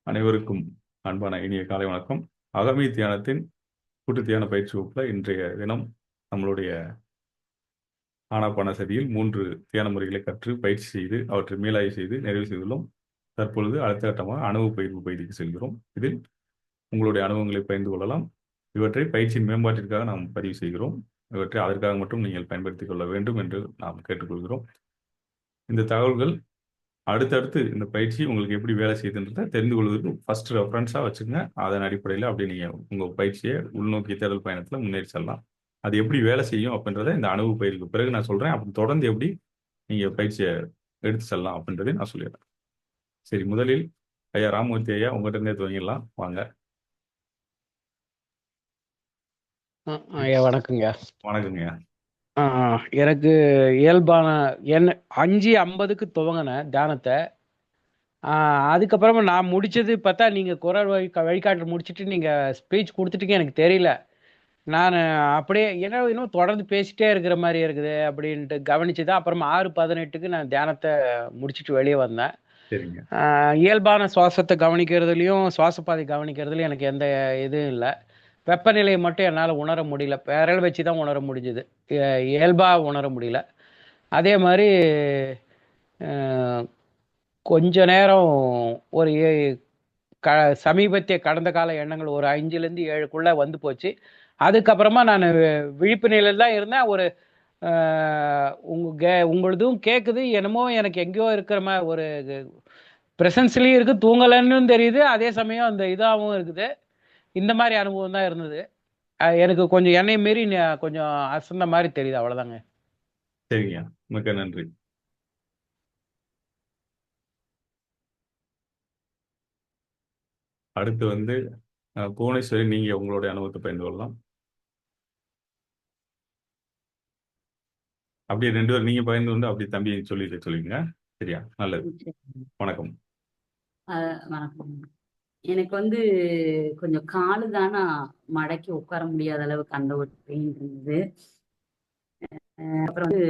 அனைவருக்கும் அன்பான இனிய காலை வணக்கம். அகமி தியானத்தின் கூட்டு தியான பயிற்சி வகுப்புல இன்றைய தினம் நம்மளுடைய ஆனாபான சதியில் 3 தியான முறைகளை கற்று பயிற்சி செய்து அவற்றை மீளாய்வு செய்து நிறைவு செய்துள்ளோம். தற்பொழுது அடுத்த கட்டமாக அனுபவ பயிர்வு பகுதிக்கு செல்கிறோம். இதில் உங்களுடைய அனுபவங்களை பகிர்ந்து கொள்ளலாம். இவற்றை பயிற்சியின் மேம்பாட்டிற்காக நாம் பதிவு செய்கிறோம். இவற்றை அதற்காக மட்டும் நீங்கள் பயன்படுத்திக் கொள்ள வேண்டும் என்று நாம் கேட்டுக்கொள்கிறோம். இந்த தகவல்கள் அடுத்தடுத்து இந்த பயிற்சி உங்களுக்கு எப்படி வேலை செய்யுதுன்றதை தெரிந்து கொள்வதற்கு ஃபர்ஸ்ட் ரெஃபரன்ஸாக வச்சுங்க. அதன் அடிப்படையில் அப்படி நீங்கள் உங்கள் பயிற்சியை உள்நோக்கி தேடல் பயணத்தில் முன்னேறி செல்லலாம். அது எப்படி வேலை செய்யும் அப்படின்றத இந்த அனுபவ பயிருக்கு பிறகு நான் சொல்கிறேன். அப்படி தொடர்ந்து எப்படி நீங்கள் பயிற்சியை எடுத்து செல்லலாம் அப்படின்றதை நான் சொல்லிடுறேன். சரி, முதலில் ஐயா ராமமூர்த்தி ஐயா உங்கள்கிட்ட இருந்தே துவங்கிடலாம். வாங்க. ஐயா வணக்கங்க. வணக்கங்க. எனக்கு இயல்பான 5:50க்கு துவங்கினேன் தியானத்தை. அதுக்கப்புறமா நான் முடிச்சது பார்த்தா நீங்கள் குரல் வழிகாட்டு முடிச்சுட்டு நீங்கள் ஸ்பீச் கொடுத்துட்டீங்க. எனக்கு தெரியல, நான் அப்படியே இன்னும் தொடர்ந்து பேசிட்டே இருக்கிற மாதிரி இருக்குது அப்படின்ட்டு கவனிச்சு தான் அப்புறமா 6:18க்கு நான் தியானத்தை முடிச்சுட்டு வெளியே வந்தேன். இயல்பான சுவாசத்தை கவனிக்கிறதுலையும் சுவாசப்பாதை கவனிக்கிறதுலையும் எனக்கு எந்த இதுவும் இல்லை. வெப்பநிலையை மட்டும் என்னால் உணர முடியல, விரல் வச்சு தான் உணர முடிஞ்சுது, இயல்பாக உணர முடியல. அதே மாதிரி கொஞ்ச நேரம் ஒரு சமீபத்திய கடந்த கால எண்ணங்கள் ஒரு 5லேருந்து 7க்குள்ளே வந்து போச்சு. அதுக்கப்புறமா நான் விழிப்பு நிலையில் தான் இருந்தேன். ஒரு உங்களதும் கேட்குது, என்னமோ எனக்கு எங்கேயோ இருக்கிற மாதிரி ஒரு ப்ரெசன்ஸ்லேயும் இருக்குது, தூங்கலைன்னு தெரியுது, அதே சமயம் அந்த இதாகவும் இருக்குது. இந்த மாதிரி அனுபவம் தான் இருந்தது. எனக்கு கொஞ்சம் என்னை மீறி கொஞ்சம் அசந்த மாதிரி தெரியுது, அவ்வளோதாங்க. சரிங்க, மிக்க நன்றி. அடுத்து வந்து புவனேஸ்வரி, நீங்க உங்களுடைய அனுபவத்தை பகிர்ந்து கொள்ளலாம். அப்படியே 2 பேரும் நீங்க பகிர்ந்து கொண்டு அப்படி தம்பி சொல்லிங்க. சரியா? நல்லது. வணக்கம். வணக்கம். எனக்கு வந்து கொஞ்சம் காலு தானா மடக்கி உட்கார முடியாத அளவுக்கு அந்த ஒரு பெயின் இருந்தது. அப்புறம் வந்து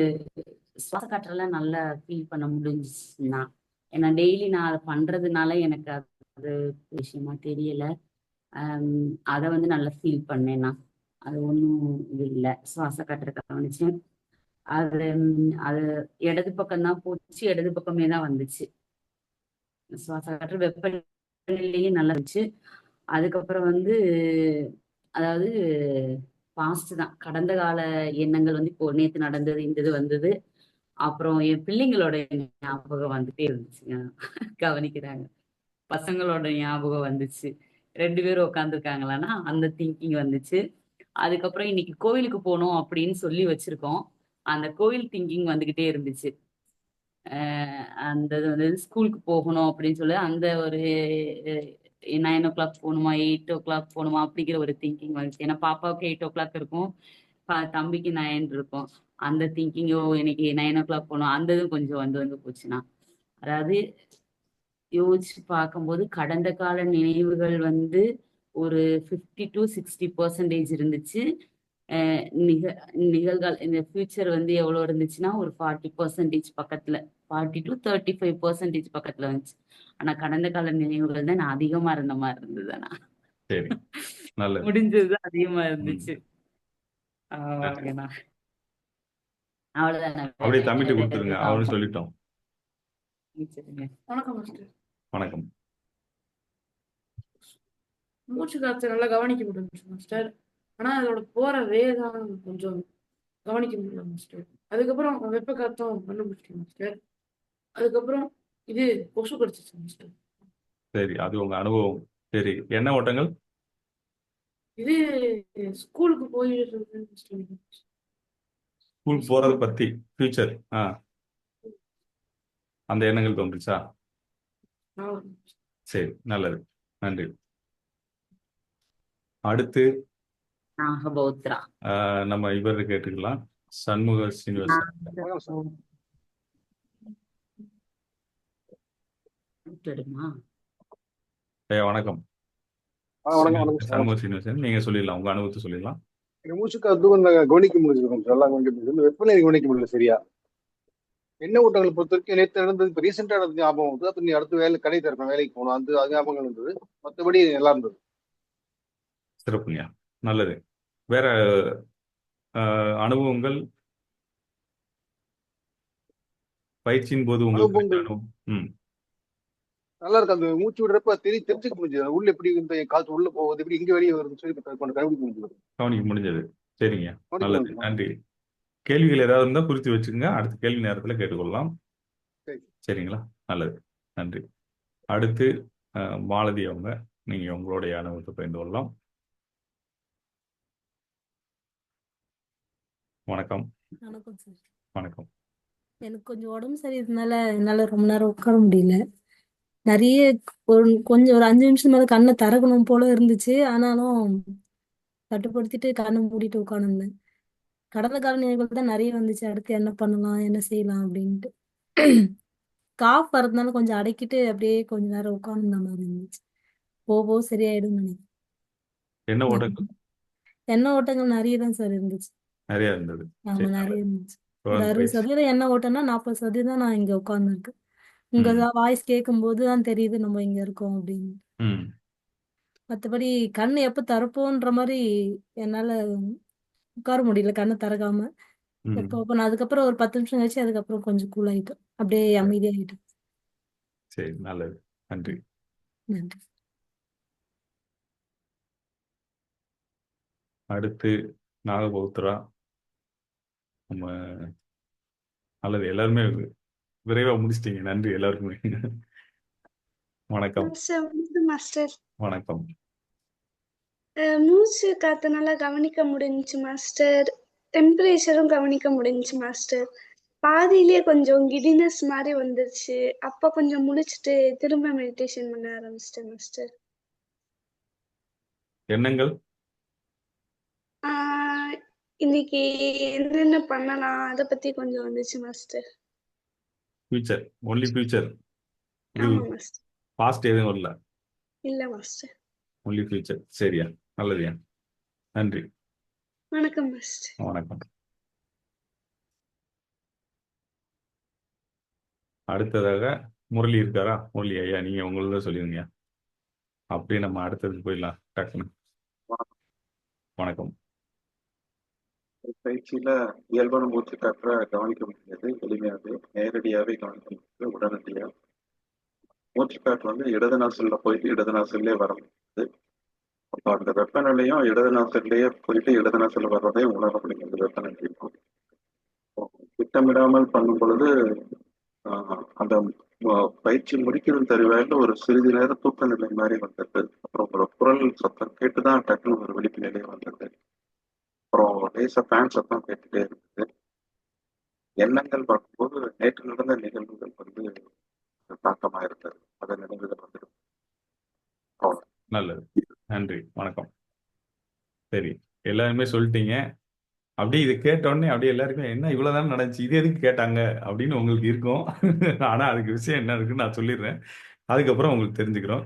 சுவாச காற்றெல்லாம் நல்லா ஃபீல் பண்ண முடிஞ்சுச்சுன்னா, ஏன்னா டெய்லி நான் அதை பண்றதுனால எனக்கு அது விஷயமா தெரியல. அதை வந்து நல்லா ஃபீல் பண்ணேன்னா அது ஒன்றும் இது இல்லை. சுவாச காற்றை கவனிச்சேன். அது அது இடது பக்கம்தான் போச்சு, இடது பக்கமே தான் வந்துச்சு. சுவாச காற்று வெப்பநிலையும் நல்லா இருந்துச்சு. அதுக்கப்புறம் வந்து அதாவது பாஸ்ட் தான், கடந்த கால எண்ணங்கள் வந்து இப்போ நேற்று நடந்தது, இந்த இது வந்தது. அப்புறம் என் பிள்ளைங்களோட ஞாபகம் வந்துட்டே இருந்துச்சுங்க. கவனிக்கிறாங்க, பசங்களோட ஞாபகம் வந்துச்சு. 2 பேரும் உட்காந்துருக்காங்களான்னா அந்த திங்கிங் வந்துச்சு. அதுக்கப்புறம் இன்னைக்கு கோவிலுக்கு போகணும் அப்படின்னு சொல்லி வச்சிருக்கோம். அந்த கோவில் திங்கிங் வந்துகிட்டே இருந்துச்சு. அந்த வந்து ஸ்கூலுக்கு போகணும் அப்படின்னு சொல்லி அந்த ஒரு 9 o'clock போகணுமா, 8 o'clock போகணுமா அப்படிங்கிற ஒரு திங்கிங் வந்துச்சு. ஏன்னா பாப்பாவுக்கு 8 o'clock இருக்கும், தம்பிக்கு 9 இருக்கும். அந்த திங்கிங்கோ எனக்கு 9 o'clock போகணும், அந்த இதுவும் கொஞ்சம் வந்து போச்சுன்னா, அதாவது யோசிச்சு பார்க்கும்போது கடந்த கால நினைவுகள் வந்து ஒரு 50 to 60% இருந்துச்சு. நிகழ்கால இந்த ஃபியூச்சர் வந்து எவ்வளவு இருந்துச்சுன்னா ஒரு 40% பக்கத்துல, 40 to 35% பக்கத்துல வந்துச்சு. ஆனா கடந்த கால நினைவுகள் தான் நான் அதிகமா இருந்த மாதிரி இருந்தது. ஆனா முடிஞ்சதுதான் அதிகமா இருந்துச்சு. அவ்வளவுதான். அப்படியே தம்பிட்டு கொடுத்துருங்க, அவனு சொல்லிட்டோம். வணக்கம் மாஸ்டர். வணக்கம். மூச்சு காற்று நல்லா கவனிக்க முடிஞ்சு மாஸ்டர். ஆனா அதோட போற வேகம் கொஞ்சம் கவனிக்க முடியல மாஸ்டர். அதுக்கப்புறம் வெப்ப காத்தும் கண்டுபிடிச்சிட்டேன் மாஸ்டர். அதுக்கப்புறம் இது கொசு கடிச்சிச்சு மாஸ்டர். சரி, அது உங்க அனுபவம். சரி, என்ன ஓட்டங்கள்? இது ஸ்கூலுக்கு போய் ஸ்கூல் போறது பத்தி ஃபியூச்சர் அந்த எண்ணங்கள் தோன்றுச்சா? சரி, நல்லது, நன்றி. அடுத்து நம்ம இவரை கேட்டுக்கலாம், சண்முக சீனிவாசன். வணக்கம். சண்முக சீனிவாசன், நீங்க சொல்லிடலாம், உங்க அனுபவத்தை சொல்லிடலாம். மூச்சுக்காத்து கொஞ்சம் கவனிக்க முடிஞ்சது, கொஞ்சம் நல்லா கவனிக்க முடிஞ்சது. வெப்பநிலை கவனிக்க முடியல சரியா. எண்ணெய் ஓட்டங்களை பொறுத்த வரைக்கும் நேற்று நடந்தது, இப்போ ரீசெண்டாக நடந்தது ஞாபகம் வந்து, அப்போ நீ அடுத்து கடை திறக்கணும், வேலைக்கு போகணும், அது ஞாபகம் இருந்தது. மற்றபடி நல்லா இருந்தது. சிறப்புங்க. நல்லது. வேற அனுபவங்கள் பயிற்சியின் போது உங்களுக்கு கிடைச்ச அனுபவங்கள் அனுபவம்? ம். நல்லா இருக்கு. அந்த மூச்சு விடுறப்ப தெரிஞ்சுக்க முடிஞ்சது, உள்ள எப்படி இந்த என் காற்று உள்ள போகுது, எப்படி இங்க வெளியே வருதுன்னு சொல்லி கொஞ்சம் கண்டுபிடிக்க முடிஞ்சது. கவனிக்க முடிஞ்சது. சரிங்க, கவனிக்க நல்லது, முடிஞ்சது. நன்றி. கேள்விகள் ஏதாவது இருந்தால் குறித்து வச்சுக்கோங்க, அடுத்த கேள்வி நேரத்தில் கேட்டுக்கொள்ளலாம். சரி. சரிங்களா? நல்லது, நன்றி. அடுத்து மாலதி அவங்க, நீங்க உங்களுடைய அனுபவத்தை பகிர்ந்து கொள்ளலாம். வணக்கம். வணக்கம் சார். வணக்கம். எனக்கு கொஞ்சம் உடம்பு சரியில்லைனால என்னால ரொம்ப நேரம் உட்கார முடியல. நிறைய கொஞ்சம் ஒரு 5 நிமிஷம் மேல கண்ணை திறக்கணும் போல இருந்துச்சு. ஆனாலும் கட்டுப்படுத்திட்டு கண்ணை மூடிட்டு உட்காந்துருந்தேன். கடந்த கால நினைவுகள் தான் நிறைய வந்துச்சு. அடுத்து என்ன பண்ணலாம், என்ன செய்யலாம் அப்படின்ட்டு. காஃப் வரதுனால கொஞ்சம் அடக்கிட்டு அப்படியே கொஞ்ச நேரம் உட்காந்துருந்த மாதிரி இருந்துச்சு. போக சரியாயிடும் நினைக்கிறேன். என்ன ஓட்டங்கள்? எண்ணெய் ஓட்டங்கள் நிறைய தான் சார் இருந்துச்சு. நிறைய இருந்தது. ஆமா, சரி, நிறைய நல்லது. இருந்துச்சு. ஒரு தொடர்ந்து 60% பயிற்சி. எண்ணெய் ஓட்டம்னா 40% நான் இங்க உட்காந்துருக்கேன். உங்க ம். வாய்ஸ் கேட்கும்போது தான் தெரியுது நம்ம இங்க இருக்கோம் அப்படின்னு. ம். மற்றபடி கண் எப்ப திறப்போன்ற மாதிரி என்னால உட்கார முடியல கண்ணை திறக்காம. ம். எப்போ ஓப்பன் அதுக்கப்புறம் ஒரு 10 நிமிஷம் கழிச்சு அதுக்கப்புறம் கொஞ்சம் கூல் ஆயிட்டோம். அப்படியே அமைதியாயிட்டோம். சரி, நல்லது, நன்றி. நன்றி. அடுத்து நாகபௌத்ரா. நம்ம நல்லது, எல்லாருமே விரைவா முடிச்சிட்டீங்க. நன்றி எல்லாருக்குமே. வணக்கம். சார் வணக்கம் மாஸ்டர். வணக்கம். மூச்சு காத்து நல்லா கவனிக்க முடிஞ்சுச்சு மாஸ்டர். டெம்பரேச்சரும் கவனிக்க முடிஞ்சுச்சு மாஸ்டர். பாதியிலேயே கொஞ்சம் கிடினஸ் மாதிரி வந்துருச்சு. அப்ப கொஞ்சம் முழிச்சிட்டு திரும்ப மெடிடேஷன் பண்ண ஆரம்பிச்சிட்டேன் மாஸ்டர். எண்ணங்கள்? இன்னைக்கு என்னென்ன பண்ணலாம் அதை பத்தி கொஞ்சம் வந்துச்சு மாஸ்டர். Future, only future. ஆமா மாஸ்டர். பாஸ்ட் எதுவும் வரல? இல்ல மாஸ்டர். Only future. சரியா, நல்லதுயா, நன்றி. வணக்கம் மாஸ்டர். வணக்கம். அடுத்ததாக முரளி இருக்காரா? முரளி ஐயா, நீங்க உங்களதான் சொல்லிருங்க. அப்படியே நம்ம அடுத்ததுக்கு போயிடலாம் டக்குன்னு. வணக்கம். பயிற்சியில இயல்பான மூச்சு காற்ற கவனிக்க முடியாது, எளிமையாகவே நேரடியாகவே கவனிக்க முடியாது. உடனடியா மூச்சு காற்று வந்து இடது நாசில்ல போயிட்டு இடது நாசிலே வர முடியாது. அப்போ அந்த வெப்பநிலையும் இடது நாசிலேயே போயிட்டு இடது நாசில் வர்றதே உணர முடியும். அந்த வெப்பநிலை இருக்கும். திட்டமிடாமல் பண்ணும் பொழுது அந்த பயிற்சி முடிக்கிறது தருவாயில ஒரு சிறிது நேரம் தூக்க நிலை மாதிரி வந்தது. அப்புறம் ஒரு குரல் சத்தம் கேட்டுதான் டக்குன்னு ஒரு விழிப்பு நிலை வந்தது. அப்புறம் லேசா ஃபேன் சத்தம் கேட்டுட்டே இருந்தது. எண்ணங்கள் பார்க்கும்போது நேற்று நடந்த நிகழ்வுகள் வந்து தாக்கமா இருந்தது. அந்த நினைவுகள் வந்துடும். நல்லது, நன்றி, வணக்கம். சரி, எல்லாருமே சொல்லிட்டீங்க. அப்படியே இதை கேட்டோடனே அப்படியே எல்லாருக்கும் என்ன இவ்வளவுதான் நடந்துச்சு, இது எதுக்கு கேட்டாங்க அப்படின்னு உங்களுக்கு இருக்கும். ஆனா அதுக்கு விஷயம் என்ன இருக்குன்னு நான் சொல்லிடுறேன், அதுக்கப்புறம் உங்களுக்கு தெரிஞ்சுக்கிறோம்.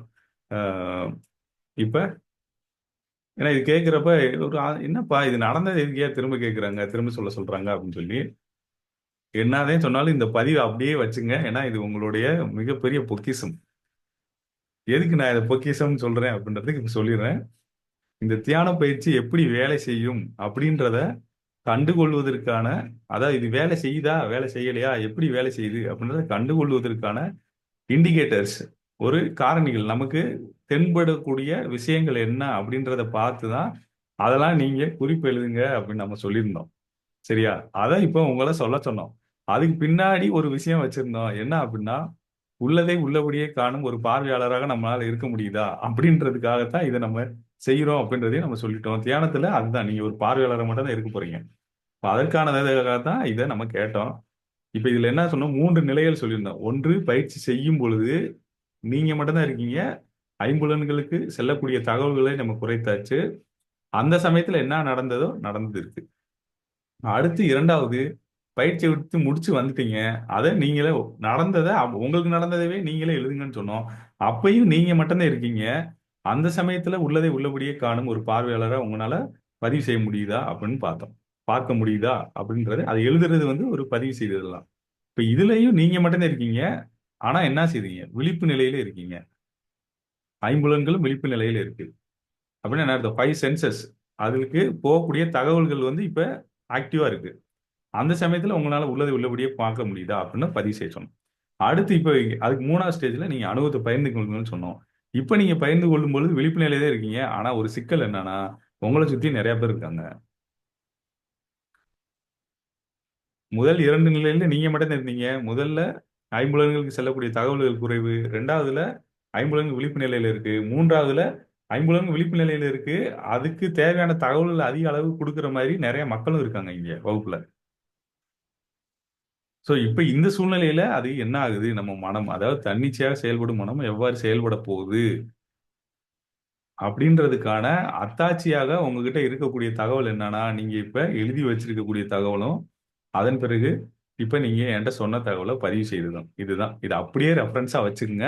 இப்ப ஏன்னா இது கேட்குறப்ப ஒரு என்னப்பா இது நடந்தது எதுக்கே திரும்ப கேட்குறாங்க, திரும்ப சொல்றாங்க அப்படின்னு சொல்லி என்னதே சொன்னாலும் இந்த பதிவை அப்படியே வச்சுங்க. ஏன்னா இது உங்களுடைய மிகப்பெரிய பொக்கிஷம். எதுக்கு நான் இதை பொக்கிஷம்னு சொல்றேன் அப்படின்றதுக்கு இப்ப சொல்லிடுறேன். இந்த தியான பயிற்சி எப்படி வேலை செய்யும் அப்படின்றத கண்டுகொள்வதற்கான, அதாவது இது வேலை செய்யுதா வேலை செய்யலையா எப்படி வேலை செய்யுது அப்படின்றத கண்டுகொள்வதற்கான இண்டிகேட்டர்ஸ், ஒரு காரணிகள், நமக்கு தென்படக்கூடிய விஷயங்கள் என்ன அப்படின்றத பார்த்து தான் அதெல்லாம் நீங்க குறிப்பு எழுதுங்க அப்படின்னு நம்ம சொல்லியிருந்தோம். சரியா? அதை இப்போ உங்களை சொல்ல சொன்னோம். அதுக்கு பின்னாடி ஒரு விஷயம் வச்சிருந்தோம். என்ன அப்படின்னா, உள்ளதை உள்ளபடியே காணும் ஒரு பார்வையாளராக நம்மளால இருக்க முடியுதா அப்படின்றதுக்காகத்தான் இதை நம்ம செய்யறோம் அப்படின்றதையும் நம்ம சொல்லிட்டோம். தியானத்துல அதுதான், நீங்க ஒரு பார்வையாளரை மட்டும் தான் இருக்க போறீங்க. அதற்கானதாக தான் இதை நம்ம கேட்டோம். இப்ப இதுல என்ன சொன்னோம், 3 நிலைகள் சொல்லியிருந்தோம். ஒன்று, பயிற்சி செய்யும் பொழுது நீங்க மட்டும்தான் இருக்கீங்க, ஐம்புலன்களுக்கு செல்லக்கூடிய தகவல்களை நம்ம குறைத்தாச்சு. அந்த சமயத்துல என்ன நடந்ததோ நடந்தது இருக்கு. அடுத்து 2வது, பயிற்சி விட்டு முடிச்சு வந்துட்டீங்க, அதை நீங்களே நடந்ததை உங்களுக்கு நடந்ததவே நீங்களே எழுதுங்கன்னு சொன்னோம். அப்பையும் நீங்க மட்டும்தான் இருக்கீங்க. அந்த சமயத்துல உள்ளதை உள்ளபடியே காணும் ஒரு பார்வையாளரை உங்களால பதிவு செய்ய முடியுதா அப்படின்னு பார்த்தோம். பார்க்க முடியுதா அப்படின்றது, அதை எழுதுறது வந்து ஒரு பதிவு செய்ததுதான். இப்ப இதுலயும் நீங்க மட்டும்தான் இருக்கீங்க. ஆனா என்ன செய்றீங்க? விழிப்பு நிலையில இருக்கீங்க. ஐம்புலன்களும் விழிப்பு நிலையில இருக்கு. அப்படின்னா என்ன அர்த்தம்? 5 சென்சஸ் அதுக்கு போகக்கூடிய தகவல்கள் வந்து இப்ப ஆக்டிவா இருக்கு. அந்த சமயத்துல உங்களால உள்ளதை உள்ளபடியே பார்க்க முடியுதா அப்படின்னு பதிவு செய்ய சொன்னோம். அடுத்து இப்ப அதுக்கு 3வது ஸ்டேஜ்ல நீங்க அனுபவத்தை பகிர்ந்து கொள்ளுங்கன்னு சொன்னோம். இப்ப நீங்க பகிர்ந்து கொள்ளும் பொழுது விழிப்பு நிலையில தான் இருக்கீங்க. ஆனா ஒரு சிக்கல் என்னன்னா, உங்களை சுத்தி நிறைய பேர் இருக்காங்க. முதல் 2 நிலையில நீங்க மட்டும் தான் இருந்தீங்க. முதல்ல ஐம்புலன்களுக்கு செல்லக்கூடிய தகவல்கள் குறைவு. 2வதுல ஐம்புலன்கள் விழிப்பு நிலையில இருக்கு. 3வதுல ஐம்புலன்கள் விழிப்பு நிலையில இருக்கு. அதுக்கு தேவையான தகவல்கள் அதிக அளவு குடுக்குற மாதிரி நிறைய மக்களும் இருக்காங்க இங்க வகுப்புல. சோ இப்ப இந்த சூழ்நிலையில அது என்ன ஆகுது? நம்ம மனம், அதாவது தன்னிச்சையாக செயல்படும் மனம் எவ்வாறு செயல்பட போகுது? அப்படின்றதுக்கான அத்தாட்சியாக உங்ககிட்ட இருக்கக்கூடிய தகவல் என்னன்னா, நீங்க இப்ப எழுதி வச்சிருக்கக்கூடிய தகவலும், அதன் பிறகு இப்ப நீங்க என்கிட்ட சொன்ன தகவல பதிவு செய்ததும். இதுதான். இத அப்படியே ரெஃபரன்ஸா வச்சுக்கங்க.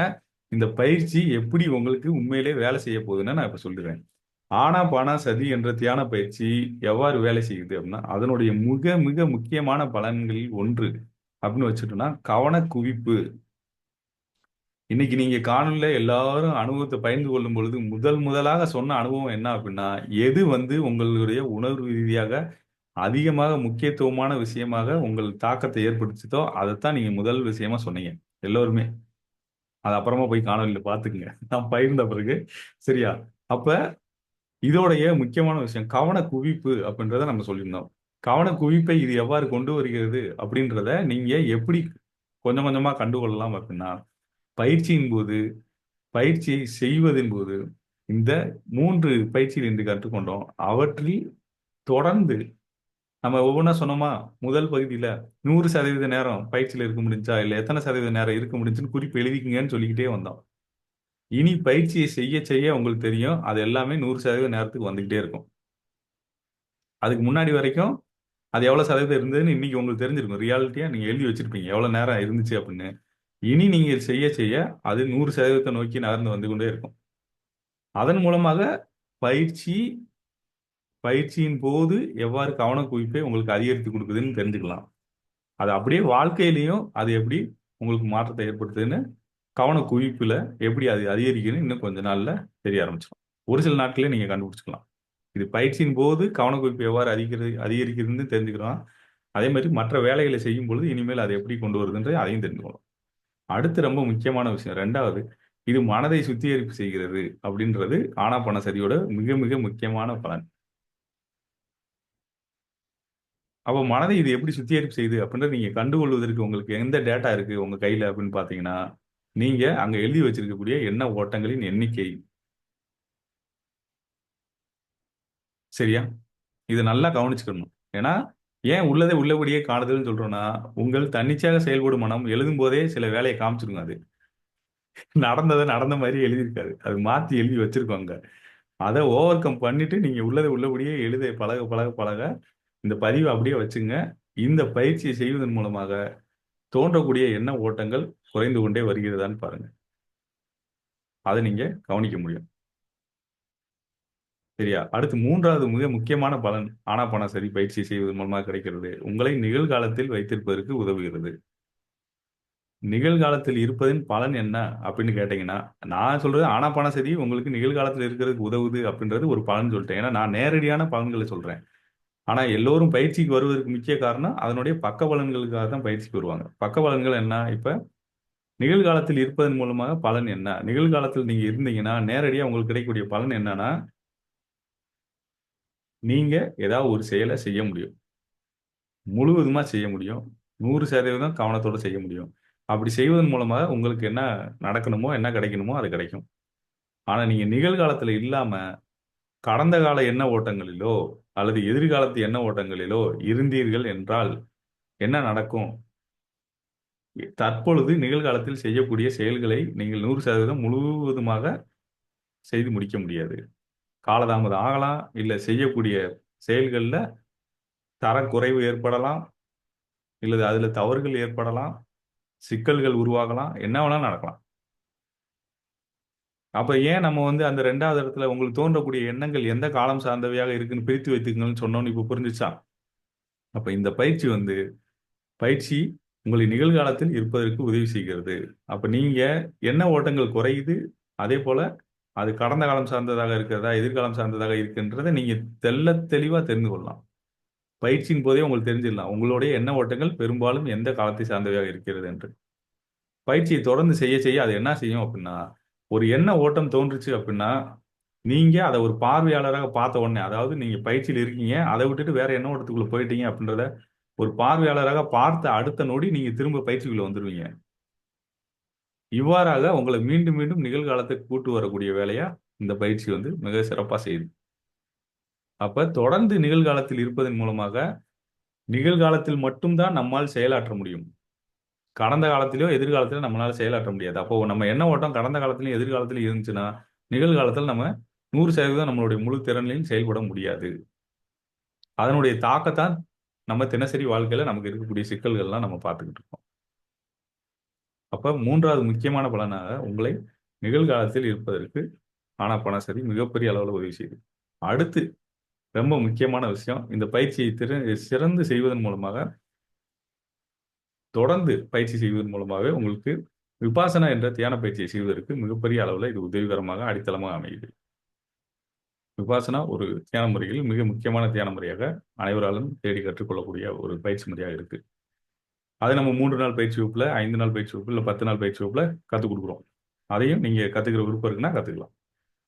இந்த பயிற்சி எப்படி உங்களுக்கு உண்மையிலே வேலை செய்ய போகுதுன்னு நான் இப்ப சொல்லுறேன். ஆனாபானசதி என்ற தியான பயிற்சி எவ்வாறு வேலை செய்யுது அப்படின்னா, அதனுடைய மிக மிக முக்கியமான பலன்களில் ஒன்று அப்படின்னு வச்சுட்டோம்னா, கவன குவிப்பு. இன்னைக்கு நீங்க காணொளியில எல்லாரும் அனுபவத்தை பகிர்ந்து கொள்ளும் பொழுது முதலாக சொன்ன அனுபவம் என்ன அப்படின்னா, எது வந்து உங்களுடைய உணர்வு ரீதியாக அதிகமாக முக்கியத்துவமான விஷயமாக உங்கள் தாக்கத்தை ஏற்படுத்துதோ அதைத்தான் நீங்க முதல் விஷயமா சொன்னீங்க எல்லோருமே. அது அப்புறமா போய் காணொளியில பாத்துக்குங்க, நான் பகிர்ந்த பிறகு. சரியா? அப்ப இதோடைய முக்கியமான விஷயம் கவன குவிப்பு அப்படின்றத நம்ம சொல்லியிருந்தோம். கவன குவிப்பை இது எவ்வாறு கொண்டு வருகிறது அப்படின்றத நீங்க எப்படி கொஞ்சம் கொஞ்சமா கண்டுகொள்ளலாம் அப்படின்னா, பயிற்சியின் போது, பயிற்சியை செய்வதின் போது இந்த 3 பயிற்சிகள் இன்று கற்றுக்கொண்டோம். அவற்றில் தொடர்ந்து நம்ம ஒவ்வொன்றா சொன்னோமா, முதல் பகுதியில 100% நேரம் பயிற்சியில இருக்க முடிஞ்சா, இல்ல எத்தனை சதவீத நேரம் இருக்க முடிஞ்சுன்னு குறிப்பு எழுதிக்கங்கன்னு சொல்லிக்கிட்டே வந்தோம். இனி பயிற்சியை செய்ய செய்ய உங்களுக்கு தெரியும், அது எல்லாமே 100% நேரத்துக்கு வந்துகிட்டே இருக்கும். அதுக்கு முன்னாடி வரைக்கும் அது எவ்வளவு சதவீதம் இருந்ததுன்னு இன்னைக்கு உங்களுக்கு தெரிஞ்சிருக்கும். ரியாலிட்டியா நீங்க எழுதி வச்சிருப்பீங்க எவ்வளவு நேரம் இருந்துச்சு அப்படின்னு. இனி நீங்க செய்ய செய்ய அது 100% நோக்கி நகர்ந்து வந்து கொண்டே இருக்கும். அதன் மூலமாக பயிற்சி பயிற்சியின் போது எவ்வாறு கவன குவிப்பை உங்களுக்கு அதிகரித்து கொடுக்குதுன்னு தெரிஞ்சுக்கலாம். அது அப்படியே வாழ்க்கையிலையும் அது எப்படி உங்களுக்கு மாற்றத்தை ஏற்படுத்துதுன்னு, கவன குவிப்புல எப்படி அது அதிகரிக்குதுன்னு இன்னும் கொஞ்ச நாள்ல தெரிய ஆரம்பிச்சிடும். ஒரு சில நாட்களே நீங்க கண்டுபிடிச்சுக்கலாம். இது பயிற்சியின் போது கவன குவிப்பு எவ்வாறு அதிகரிக்குதுன்னு தெரிஞ்சுக்கலாம். அதே மாதிரி மற்ற வேலைகளை செய்யும் பொழுது இனிமேல் அதை எப்படி கொண்டு வருதுன்றது அதையும் தெரிஞ்சுக்கணும். அடுத்து ரொம்ப முக்கியமான விஷயம் 2வது, இது மனதை சுத்திகரிப்பு செய்கிறது அப்படின்றது ஆனாபானசதியோட மிக மிக முக்கியமான பலன். அப்ப மனதை இது எப்படி சுத்திகரிப்பு செய்யுது அப்படின்றத நீங்க கண்டுகொள்வதற்கு உங்களுக்கு எந்த டேட்டா இருக்கு உங்க கையில அப்படின்னு பாத்தீங்கன்னா, நீங்க அங்க எழுதி வச்சிருக்கக்கூடிய எண்ண ஓட்டங்களின் எண்ணிக்கை. சரியா? இதை நல்லா கவனிச்சுக்கணும். ஏன்னா ஏன் உள்ளதை உள்ளபடியே காணுதல்னு சொல்றோம்னா, உங்கள் தன்னிச்சையாக செயல்படும் மனம் எழுதும் போதே சில வேலையை காமிச்சிருங்க. அது நடந்ததை நடந்த மாதிரி எழுதியிருக்காது, அது மாத்தி எழுதி வச்சிருக்கோங்க. அதை ஓவர் கம் பண்ணிட்டு நீங்க உள்ளதை உள்ளபடியே எழுத பழக பழக பழக இந்த பதிவை அப்படியே வச்சுங்க. இந்த பயிற்சியை செய்வதன் மூலமாக தோன்றக்கூடிய எண்ண ஓட்டங்கள் குறைந்து கொண்டே வருகிறதான்னு பாருங்க. அதை நீங்க கவனிக்க முடியும். சரியா? அடுத்து 3வது மிக முக்கியமான பலன் ஆனாபானசதி பயிற்சி செய்வதன் மூலமாக கிடைக்கிறது, உங்களை நிகழ்காலத்தில் வைத்திருப்பதற்கு உதவுகிறது. நிகழ்காலத்தில் இருப்பதின் பலன் என்ன அப்படின்னு கேட்டீங்கன்னா, நான் சொல்றது ஆனாபானசதி உங்களுக்கு நிகழ்காலத்தில் இருக்கிறதுக்கு உதவுது அப்படின்றது ஒரு பலன் சொல்லிட்டேன். ஏன்னா நான் நேரடியான பலன்களை சொல்றேன். ஆனா எல்லோரும் பயிற்சிக்கு வருவதற்கு முக்கிய காரணம் அதனுடைய பக்க பலன்களுக்காக தான் பயிற்சிக்கு வருவாங்க. பக்க பலன்கள் என்ன? இப்ப நிகழ்காலத்தில் இருப்பதன் மூலமாக பலன் என்ன? நிகழ்காலத்தில் நீங்க இருந்தீங்கன்னா நேரடியா உங்களுக்கு கிடைக்கக்கூடிய பலன் என்னன்னா, நீங்க ஏதாவது ஒரு செயலை செய்ய முடியும். முழுவதுமா செய்ய முடியும். 100% கவனத்தோட செய்ய முடியும். அப்படி செய்வதன் மூலமாக உங்களுக்கு என்ன நடக்கணுமோ, என்ன கிடைக்கணுமோ அது கிடைக்கும். ஆனா நீங்க நிகழ்காலத்துல இல்லாம கடந்த கால எண்ண ஓட்டங்களிலோ அல்லது எதிர்காலத்து எண்ண ஓட்டங்களிலோ இருந்தீர்கள் என்றால் என்ன நடக்கும்? தற்பொழுது நிகழ்காலத்தில் செய்யக்கூடிய செயல்களை நீங்கள் 100% முழுவதுமாக செய்து முடிக்க முடியாது. காலதாமதம் ஆகலாம், இல்ல செய்யக்கூடிய செயல்கள்ல தரக்குறைவு ஏற்படலாம், இல்லது அதுல தவறுகள் ஏற்படலாம், சிக்கல்கள் உருவாகலாம், என்ன வேணாலும் நடக்கலாம். அப்ப ஏன் நம்ம வந்து அந்த 2வது இடத்துல உங்களுக்கு தோன்றக்கூடிய எண்ணங்கள் எந்த காலம் சார்ந்தவையாக இருக்குன்னு பிரித்து வைத்துக்கங்கள்னு சொன்னோன்னு இப்ப புரிஞ்சுச்சா? அப்ப இந்த பயிற்சி உங்களை நிகழ்காலத்தில் இருப்பதற்கு உதவி செய்கிறது. அப்ப நீங்க எண்ண ஓட்டங்கள் குறையுது, அதே போல அது கடந்த காலம் சார்ந்ததாக இருக்கிறதா, எதிர்காலம் சார்ந்ததாக இருக்கின்றதை நீங்க தெள்ளத் தெளிவா தெரிந்து கொள்ளலாம். பயிற்சியின் போதே உங்களுக்கு தெரிஞ்சிடலாம். உங்களுடைய எண்ண ஓட்டங்கள் பெரும்பாலும் எந்த காலத்தை சார்ந்தவையாக இருக்கிறது என்று. பயிற்சியை தொடர்ந்து செய்ய செய்ய அது என்ன செய்யும் அப்படின்னா, ஒரு எண்ண ஓட்டம் தோன்றுச்சு அப்படின்னா, நீங்க அதை ஒரு பார்வையாளராக பார்த்த உடனே, அதாவது நீங்க பயிற்சியில் இருக்கீங்க, அதை விட்டுட்டு வேற எண்ண ஓட்டத்துக்குள்ள போயிட்டீங்க அப்படின்றத ஒரு பார்வையாளராக பார்த்த அடுத்த நொடி நீங்க திரும்ப பயிற்சிக்குள்ள வந்துருவீங்க. இவ்வாறாக உங்களை மீண்டும் மீண்டும் நிகழ்காலத்துக்கு கூட்டு வரக்கூடிய வேலையா இந்த பயிற்சி வந்து மிக சிறப்பா செய்யுது. அப்ப தொடர்ந்து நிகழ்காலத்தில் இருப்பதன் மூலமாக நிகழ்காலத்தில் மட்டும்தான் நம்மால் செயலாற்ற முடியும். கடந்த காலத்திலயோ எதிர்காலத்திலோ நம்மளால செயலாற்ற முடியாது. அப்போ நம்ம எண்ண ஓட்டம் கடந்த காலத்திலயும் எதிர்காலத்திலயும் இருந்துச்சுன்னா நிகழ்காலத்தில் நம்ம 100% நம்மளுடைய முழு திறனிலையும் செயல்பட முடியாது. அதனுடைய தாக்கத்தான் நம்ம தினசரி வாழ்க்கையில நமக்கு இருக்கக்கூடிய சிக்கல்கள்லாம் நம்ம பார்த்துக்கிட்டு இருக்கோம். அப்ப 3வது முக்கியமான பலனாக உங்களை நிகழ்காலத்தில் இருப்பதற்கு ஆனாபானசதி மிகப்பெரிய அளவில் உதவி செய்யுது. அடுத்து ரொம்ப முக்கியமான விஷயம், இந்த பயிற்சியை சிறந்து செய்வதன் மூலமாக, தொடர்ந்து பயிற்சி செய்வதன் மூலமாகவே உங்களுக்கு விபாசனா என்ற தியான பயிற்சியை செய்வதற்கு மிகப்பெரிய அளவில் இது உதவிகரமாக அடித்தளமாக அமையுது. விபாசனா ஒரு தியான முறையில் மிக முக்கியமான தியான முறையாக அனைவராலும் தேடி கற்றுக்கொள்ளக்கூடிய ஒரு பயிற்சி முறையாக இருக்கு. அதை நம்ம 3 நாள் பயிற்சி வகுப்புல, 5 நாள் பயிற்சி வகுப்பு, இல்லை 10 நாள் பயிற்சி வகுப்புல கற்றுக் கொடுக்குறோம். அதையும் நீங்க கத்துக்கிற விருப்பம் இருக்குன்னா கத்துக்கலாம்.